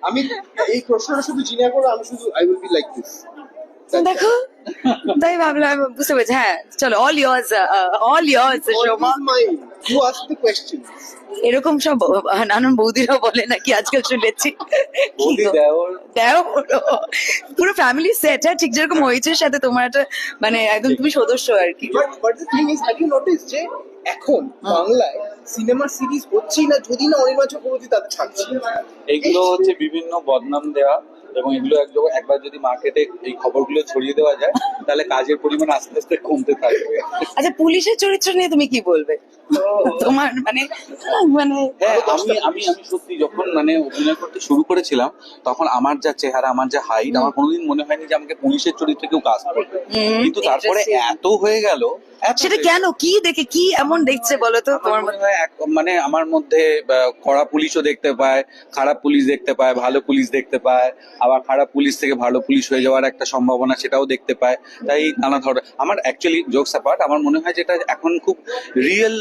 আমি এই প্রশ্নটা শুধু জিনিয়া করে আমি শুধু I will be like this. দেখো তাই ভাবলাম, বুঝতে পেরেছি। হ্যাঁ চলো, all yours Shoma. You ask the questions. এরকম সব নানান বৌদিরাও বলে নাকি আজকাল শুনেছি? কি বৌদি গো? দেওর দেওর, পুরো ফ্যামিলি সেট, হ্যাঁ ঠিক যেরকম হয়েছে সাথে তোমার একটা মানে একদম তুমি সদস্য আর কি। But the thing is, have you noticed যে এখন বাংলায় সিনেমার সিরিজ হচ্ছেই না যদি না অনির্বাণ চক্রবর্তী তাদের ছাড়ছে। এইগুলো হচ্ছে বিভিন্ন বদনাম দেওয়া, এবং এগুলো একবার যদি মার্কেটে এই খবরগুলো ছড়িয়ে দেওয়া যায় তাহলে কাজের পরিমাণ আস্তে আস্তে কমতে থাকবে। আচ্ছা, পুলিশের চরিত্র নিয়ে তুমি কি বলবে? তোমার মানে মানে হ্যাঁ, আমি আমি আমি সত্যি যখন মানে অভিনয় করতে শুরু করেছিলাম তখন আমার যা চেহারা, আমার যা হাইট, আমার কোনোদিন মনে হয়নি যে আমাকে পুলিশের চরিত্রে কেউ কাজ করবে। কিন্তু তারপরে interesting. এত হয়ে গেল, সেটা কেন, কি দেখে, কি এমন দেখছে বলো তো আমার তোমার মনে মধ্যে? হয় মানে আমার মধ্যে কড়া পুলিশও দেখতে পায়, খারাপ পুলিশ দেখতে পায়, ভালো পুলিশ দেখতে পায়, আবার খারাপ পুলিশ থেকে ভালো পুলিশ হয়ে যাওয়ার একটা সম্ভাবনা সেটাও দেখতে পায়। তাই নানা ধরনের আমার অ্যাকচুয়ালি জোকস অ্যাপার্ট, আমার মনে হয় যেটা এখন খুব রিয়েল